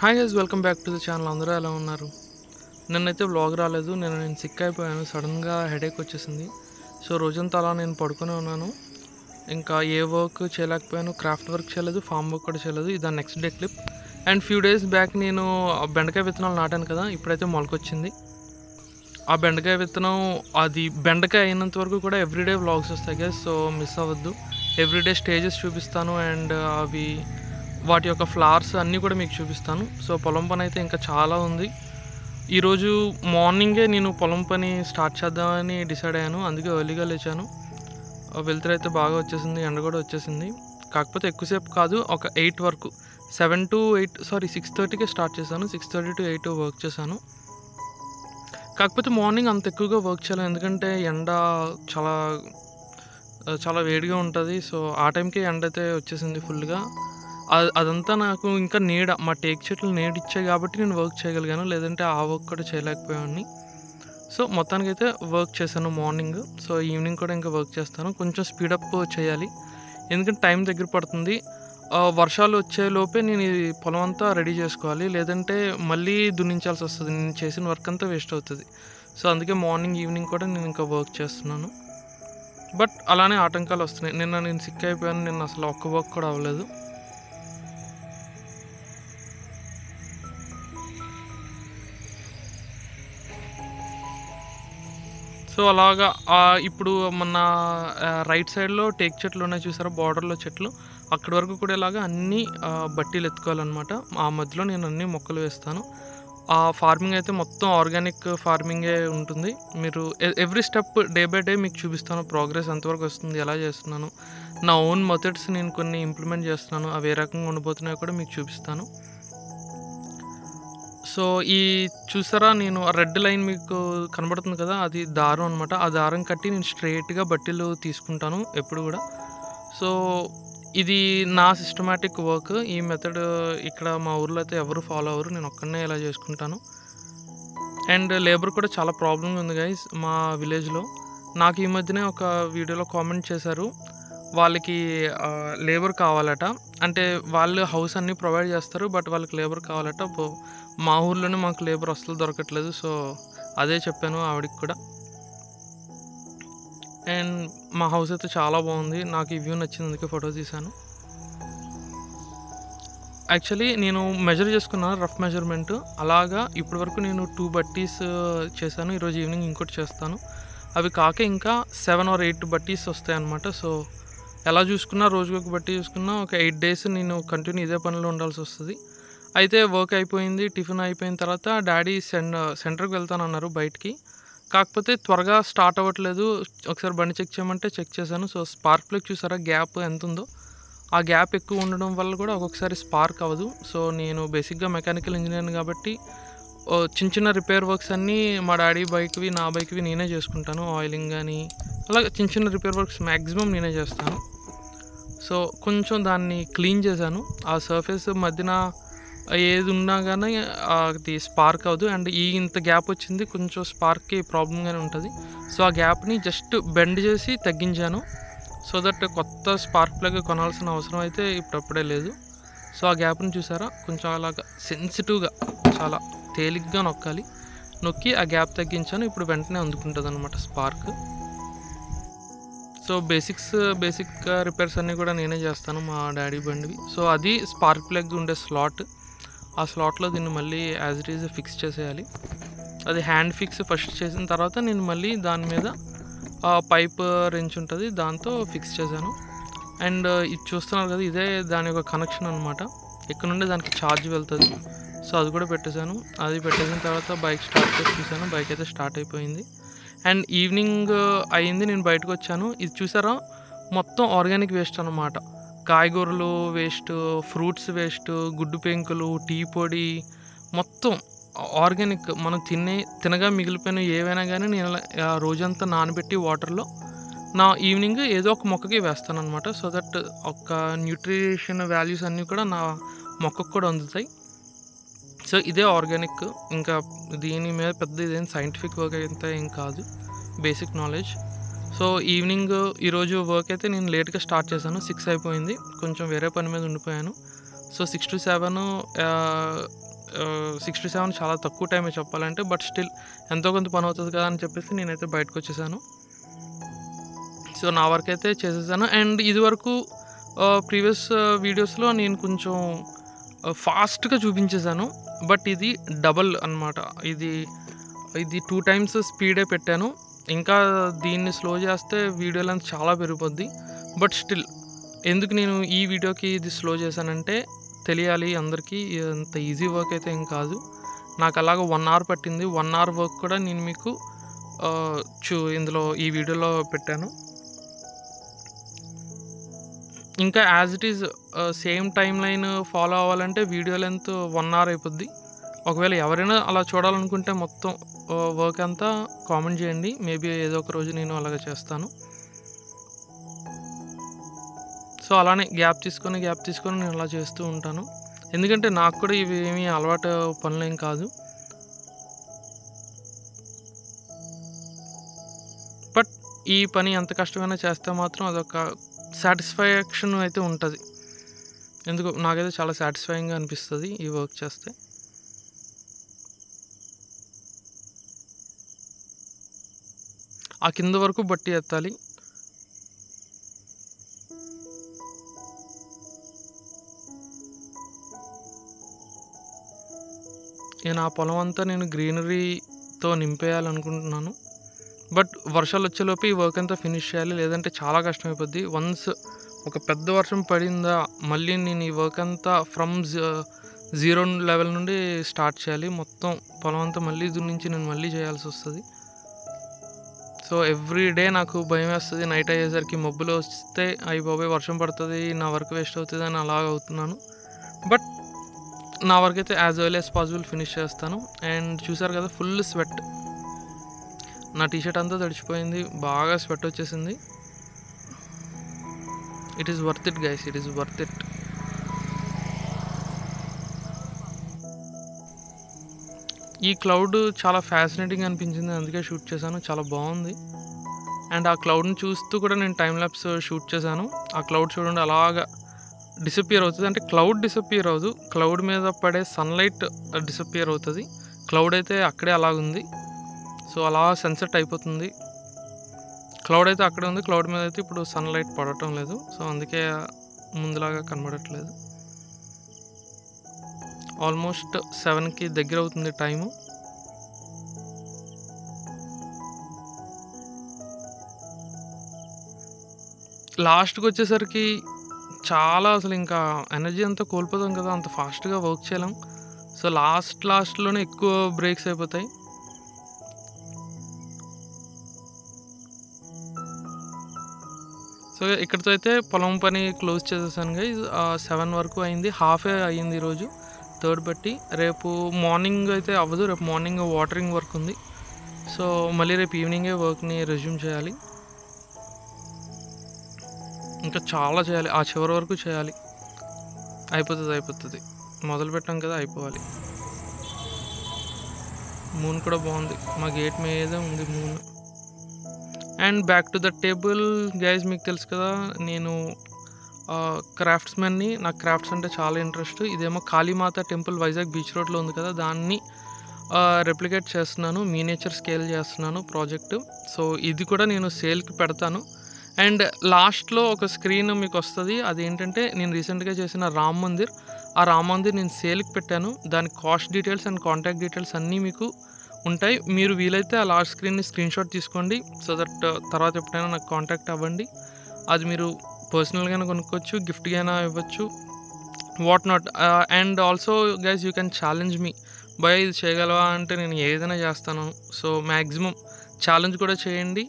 Hi guys, welcome back to the channel. అందరూ ఎలా ఉన్నారు? నిన్నైతే వ్లాగ్ రాలేదు. నేను సిక్ అయిపోయాను. సడన్గా హెడేక్ వచ్చేసింది. సో రోజంతా అలా నేను పడుకునే ఉన్నాను. ఇంకా ఏ వర్క్ చేయలేకపోయాను. క్రాఫ్ట్ వర్క్ చేయలేదు, ఫామ్ వర్క్ కూడా చేయలేదు. ఇది next day clip. And few days back నేను బెండకాయ విత్తనాలు నాటాను కదా, ఇప్పుడైతే మొలకొచ్చింది. ఆ బెండకాయ విత్తనం అది బెండకాయ అయినంత వరకు కూడా ఎవ్రీడే వ్లాగ్స్ వస్తాయి గైస్. సో మిస్ అవ్వద్దు. ఎవ్రీడే స్టేజెస్ చూపిస్తాను అండ్ అవి వాటి యొక్క ఫ్లవర్స్ అన్నీ కూడా మీకు చూపిస్తాను. సో పొలం పని అయితే ఇంకా చాలా ఉంది. ఈరోజు మార్నింగే నేను పొలం పని స్టార్ట్ చేద్దామని డిసైడ్ అయ్యాను. అందుకే ఎర్లీగా లేచాను. వెలుతురు అయితే బాగా వచ్చేసింది, ఎండ కూడా వచ్చేసింది. కాకపోతే ఎక్కువసేపు కాదు, ఒక 8 వరకు 7 to 8 6:30కే స్టార్ట్ చేశాను. 6:30 to 8 వర్క్ చేశాను. కాకపోతే మార్నింగ్ అంత ఎక్కువగా వర్క్ చేయలేను, ఎందుకంటే ఎండ చాలా చాలా వేడిగా ఉంటుంది. సో ఆ టైంకే ఎండ అయితే వచ్చేసింది ఫుల్గా. అదంతా నాకు ఇంకా నీడ, మా టేక్ చెట్లు నీడిచ్చాయి కాబట్టి నేను వర్క్ చేయగలిగాను, లేదంటే ఆ వర్క్ కూడా చేయలేకపోయాన్ని. సో మొత్తానికైతే వర్క్ చేశాను మార్నింగ్. సో ఈవినింగ్ కూడా ఇంకా వర్క్ చేస్తాను. కొంచెం స్పీడప్ చేయాలి, ఎందుకంటే టైం దగ్గర పడుతుంది. వర్షాలు వచ్చేలోపే నేను ఈ పొలం అంతా రెడీ చేసుకోవాలి, లేదంటే మళ్ళీ దున్నించాల్సి వస్తుంది. నేను చేసిన వర్క్ అంతా వేస్ట్ అవుతుంది. సో అందుకే మార్నింగ్ ఈవినింగ్ కూడా నేను ఇంకా వర్క్ చేస్తున్నాను. బట్ అలానే ఆటంకాలు వస్తున్నాయి. నేను సిక్ అయిపోయాను. నేను అసలు ఒక్క వర్క్ కూడా అవ్వలేదు. సో అలాగా ఇప్పుడు మన రైట్ సైడ్లో టేక్ చెట్లు ఉన్నాయి చూసారా, బార్డర్లో చెట్లు, అక్కడి వరకు కూడా ఇలాగా అన్నీ బట్టీలు ఎత్తుకోవాలన్నమాట. ఆ మధ్యలో నేను అన్ని మొక్కలు వేస్తాను. ఆ ఫార్మింగ్ అయితే మొత్తం ఆర్గానిక్ ఫార్మింగే ఉంటుంది. మీరు every step day by day మీకు చూపిస్తాను. ప్రోగ్రెస్ ఎంతవరకు వస్తుంది, ఎలా చేస్తున్నాను, నా ఓన్ మెథడ్స్ నేను కొన్ని ఇంప్లిమెంట్ చేస్తున్నాను. అవి ఏ రకంగా ఉండిపోతున్నాయో కూడా మీకు చూపిస్తాను. సో ఈ చూసారా, నేను రెడ్ లైన్ మీకు కనబడుతుంది కదా, అది దారం అనమాట. ఆ దారం కట్టి నేను స్ట్రైట్గా బట్టీలు తీసుకుంటాను ఎప్పుడు కూడా. సో ఇది నా సిస్టమాటిక్ వర్క్. ఈ మెథడ్ ఇక్కడ మా ఊర్లో అయితే ఎవరు ఫాలో అవ్వరు, నేను ఒక్కనే ఇలా చేసుకుంటాను. అండ్ లేబర్ కూడా చాలా ప్రాబ్లంగా ఉంది గైస్ మా విలేజ్లో. నాకు ఈ మధ్యనే ఒక వీడియోలో కామెంట్ చేశారు, వాళ్ళకి లేబర్ కావాలట. అంటే వాళ్ళు హౌస్ అన్నీ ప్రొవైడ్ చేస్తారు, బట్ వాళ్ళకి లేబర్ కావాలట. మా ఊర్లోనే మాకు లేబర్ అసలు దొరకట్లేదు. సో అదే చెప్పాను ఆవిడకి కూడా. అండ్ మా హౌస్ అయితే చాలా బాగుంది, నాకు ఈ వ్యూ నచ్చింది, అందుకే ఫోటో తీశాను. యాక్చువల్లీ నేను మెజర్ చేసుకున్నాను, రఫ్ మెజర్మెంట్. అలాగా ఇప్పటి వరకు నేను 2 బట్టీస్ చేశాను. ఈరోజు ఈవినింగ్ ఇంకోటి చేస్తాను. అవి కాక ఇంకా 7 or 8 బట్టీస్ వస్తాయి అన్నమాట. సో ఎలా చూసుకున్నా, రోజుకి ఒక బట్టి చూసుకున్నా ఒక 8 days నేను కంటిన్యూ ఇదే పనిలో ఉండాల్సి వస్తుంది. అయితే వర్క్ అయిపోయింది, టిఫిన్ అయిపోయిన తర్వాత డాడీ సెంటర్కి వెళ్తానన్నారు బయటికి. కాకపోతే త్వరగా స్టార్ట్ అవ్వట్లేదు. ఒకసారి బండి చెక్ చేయమంటే చెక్ చేశాను. సో స్పార్క్ ప్లగ్ చూసారా గ్యాప్ ఎంత ఉందో, ఆ గ్యాప్ ఎక్కువ ఉండడం వల్ల కూడా ఒక్కొక్కసారి స్పార్క్ అవ్వదు. సో నేను బేసిక్గా మెకానికల్ ఇంజనీర్ని కాబట్టి చిన్న చిన్న రిపేర్ వర్క్స్ అన్నీ మా డాడీ బైక్వి, నా బైక్వి నేనే చేసుకుంటాను. ఆయిలింగ్ కానీ అలా చిన్న చిన్న రిపేర్ వర్క్స్ మ్యాక్సిమం నేనే చేస్తాను. సో కొంచెం దాన్ని క్లీన్ చేశాను. ఆ సర్ఫేస్ మధ్యన ఏది ఉన్నా కానీ అది స్పార్క్ అవ్వదు. అండ్ ఇంత గ్యాప్ వచ్చింది, కొంచెం స్పార్క్కి ప్రాబ్లంగానే ఉంటుంది. సో ఆ గ్యాప్ని జస్ట్ బెండ్ చేసి తగ్గించాను, సో దట్ కొత్త స్పార్క్ ప్లగ్ కొనాల్సిన అవసరం అయితే ఇప్పుడప్పుడే లేదు. సో ఆ గ్యాప్ని చూసారా, కొంచెం అలాగా సెన్సిటివ్గా చాలా తేలిగ్గా నొక్కాలి. నొక్కి ఆ గ్యాప్ తగ్గించాను. ఇప్పుడు వెంటనే అందుకుంటుంది అనమాట స్పార్క్. సో బేసిక్ రిపేర్స్ అన్నీ కూడా నేనే చేస్తాను మా డాడీ బండివి. సో అది స్పార్క్ ప్లగ్ ఉండే స్లాట్. ఆ స్లాట్లో దీన్ని మళ్ళీ యాజ్ ఇట్ ఈజ్ ఫిక్స్ చేసేయాలి. అది హ్యాండ్ ఫిక్స్ ఫస్ట్ చేసిన తర్వాత నేను మళ్ళీ దాని మీద పైప్ రెంచ్ ఉంటుంది, దాంతో ఫిక్స్ చేశాను. అండ్ ఇది చూస్తున్నారు కదా, ఇదే దాని యొక్క కనెక్షన్ అనమాట. ఇక్కడ నుండి దానికి ఛార్జ్ వెళ్తుంది. సో అది కూడా పెట్టేశాను. అది పెట్టేసిన తర్వాత బైక్ స్టార్ట్ చేసి చూశాను, బైక్ అయితే స్టార్ట్ అయిపోయింది. అండ్ ఈవినింగ్ అయింది, నేను బయటకు వచ్చాను. ఇది చూసారా, మొత్తం ఆర్గానిక్ వేస్ట్ అనమాట. కాయగూరలు వేస్ట్, ఫ్రూట్స్ వేస్ట్, గుడ్డు పెంకులు, టీ పొడి, మొత్తం ఆర్గానిక్. మనం తినగా మిగిలిపోయిన ఏవైనా కానీ నేను రోజంతా నానబెట్టి వాటర్లో ఈవినింగ్ ఏదో ఒక మొక్కకి వేస్తాను అనమాట. సో దట్ ఒక న్యూట్రిషన్ వాల్యూస్ అన్నీ కూడా నా మొక్కకు కూడా అందుతాయి. సో ఇదే ఆర్గానిక్. ఇంకా దీని మీద పెద్ద ఇదేం సైంటిఫిక్ వర్క్ అయితే ఏం కాదు, బేసిక్ నాలెడ్జ్. సో ఈవినింగ్ ఈరోజు వర్క్ అయితే నేను లేట్గా స్టార్ట్ చేశాను, 6 అయిపోయింది. కొంచెం వేరే పని మీద ఉండిపోయాను. సో 6 to 7 6-7 చాలా తక్కువ టైమే చెప్పాలంటే. బట్ స్టిల్ ఎంతో కొంత పని అవుతుంది కదా అని చెప్పేసి నేనైతే బయటకొచ్చేసాను. సో, నా వర్కయితే చేసేసాను. అండ్ ఇదివరకు ప్రీవియస్ వీడియోస్‌లో నేను కొంచెం ఫాస్ట్‌గా చూపించేసాను. బట్ ఇది డబుల్ అనమాట. ఇది 2 టైమ్స్ స్పీడే పెట్టాను. ఇంకా దీన్ని స్లో చేస్తే వీడియో లెంత్ చాలా పెరిగిపోద్ది. బట్ స్టిల్ ఎందుకు నేను ఈ వీడియోకి ఇది స్లో చేశానంటే తెలియాలి అందరికీ. అంత ఈజీ వర్క్ అయితే ఏం కాదు. నాకు అలాగా 1 అవర్ పట్టింది. 1 అవర్ వర్క్ కూడా నేను మీకు ఇందులో ఈ వీడియోలో పెట్టాను. ఇంకా as it is same time line follow అవ్వాలంటే వీడియో లెంత్ 1 అవర్ అయిపోద్ది. ఒకవేళ ఎవరైనా అలా చూడాలనుకుంటే మొత్తం వర్క్ అంతా కామెంట్ చేయండి. మేబీ ఏదో ఒక రోజు నేను అలాగ చేస్తాను. సో, అలానే గ్యాప్ తీసుకొని నేను అలా చేస్తూ ఉంటాను. ఎందుకంటే నాకు కూడా ఇవి ఏమీ అలవాటు పనులేం కాదు. బట్ ఈ పని ఎంత కష్టమైనా చేస్తే మాత్రం అదొక సాటిస్ఫాక్షన్ అయితే ఉంటుంది. ఎందుకో నాకైతే చాలా సాటిస్ఫైయింగ్‌గా అనిపిస్తది ఈ వర్క్ చేస్తే. ఆ కింద వరకు బట్టి ఎత్తాలి. నేను ఆ పొలం అంతా నేను గ్రీనరీతో నింపేయాలనుకుంటున్నాను. బట్ వర్షాలొచ్చేలోపు ఈ వర్క్ అంతా ఫినిష్ చేయాలి. లేదంటే చాలా కష్టమైపోద్ది. వన్స్ ఒక పెద్ద వర్షం పడిందా మళ్ళీ నేను ఈ వర్క్ అంతా ఫ్రమ్ జీరో లెవెల్ నుండి స్టార్ట్ చేయాలి. మొత్తం పొలం అంతా మళ్ళీ దున్నించి నేను మళ్ళీ చేయాల్సొస్తది. సో, ఎవ్రీ డే నాకు భయమేస్తది. నైట్ అయ్యేసరికి మబ్బులు వస్తే అయ్య బాబోయ్! వర్షం పడుతది, నా వర్క్ వేస్ట్ అవుతది అని అలాగ అవుతున్నాను. బట్ నా వర్క్ అయితే as early as possible finish చేస్తాను. అండ్ చూసారు కదా ఫుల్ స్వెట్. నా టీ షర్ట్ అంతా తడిచిపోయింది. బాగా స్వెట్ వచ్చేసింది. It is worth it guys. It is worth it. ఈ క్లౌడ్ చాలా ఫ్యాసినేటింగ్ అనిపించింది. అందుకే షూట్ చేశాను. చాలా బాగుంది. అండ్ ఆ క్లౌడ్ని చూస్తూ కూడా నేను టైం ల్యాప్స్ షూట్ చేశాను. ఆ క్లౌడ్ చూడండి అలాగా డిసపియర్ అవుతుంది. అంటే క్లౌడ్ డిసపియర్ అవ్వదు. క్లౌడ్ మీద పడే సన్లైట్ డిసపియర్ అవుతుంది. క్లౌడ్ అయితే అక్కడే అలాగుంది. సో, అలా సన్సెట్ అయిపోతుంది. క్లౌడ్ అయితే అక్కడే ఉంది. క్లౌడ్ మీద అయితే ఇప్పుడు సన్లైట్ పడటం లేదు. సో, అందుకే ముందులాగా కనబడట్లేదు. ఆల్మోస్ట్ 7కి దగ్గర అవుతుంది టైము. లాస్ట్‌కి వచ్చేసరికి చాలా అసలు ఇంకా ఎనర్జీ అంతా కోల్పోతాం కదా! అంత ఫాస్ట్‌గా వర్క్ చేయలేం. సో, లాస్ట్‌లోనే ఎక్కువ బ్రేక్స్ అయిపోతాయి. సో, ఇక్కడితో అయితే పొలం పని క్లోజ్ చేసేసాను గైస్. 7 వరకు అయింది. హాఫే అయింది ఈరోజు. థర్డ్ బట్టి రేపు మార్నింగ్ అయితే అవ్వదు. రేపు మార్నింగ్ వాటరింగ్ వర్క్ ఉంది. సో, మళ్ళీ రేపు ఈవినింగే వర్క్‌ని రెజ్యూమ్ చేయాలి. ఇంకా చాలా చేయాలి. ఆ చివరి వరకు చేయాలి. అయిపోతుంది. మొదలుపెట్టాం కదా అయిపోవాలి. మూన్ కూడా బాగుంది. మా గేట్ మీదే ఉంది moon. And back to the table guys. మీకు తెలుసు కదా నేను క్రాఫ్ట్స్మెన్ని. నాకు క్రాఫ్ట్స్ అంటే చాలా ఇంట్రెస్ట్. ఇదేమో కాళీమాత టెంపుల్ వైజాగ్ బీచ్ రోడ్లో ఉంది కదా, దాన్ని రెప్లికేట్ చేస్తున్నాను. మినియేచర్ స్కేల్ చేస్తున్నాను ప్రాజెక్ట్. సో, ఇది కూడా నేను సేల్కి పెడతాను. అండ్ లాస్ట్లో ఒక స్క్రీన్ మీకు వస్తుంది. అదేంటంటే నేను రీసెంట్గా చేసిన రామ్ మందిర్. ఆ రామ్ మందిర్ నేను సేల్కి పెట్టాను. దాని cost details and contact details అన్నీ మీకు ఉంటాయి. మీరు వీలైతే ఆ లాస్ట్ స్క్రీన్ని స్క్రీన్షాట్ తీసుకోండి. సో దట్ తర్వాత ఎప్పుడైనా నాకు కాంటాక్ట్ అవ్వండి. అది మీరు పర్సనల్గానే కొనుక్కోవచ్చు, గిఫ్ట్గానే ఇవ్వచ్చు, what not. And also guys you can challenge me. భయ్ ఇది చేయగలవా అంటే నేను ఏదైనా చేస్తాను. సో మ్యాక్సిమం ఛాలెంజ్ కూడా చేయండి.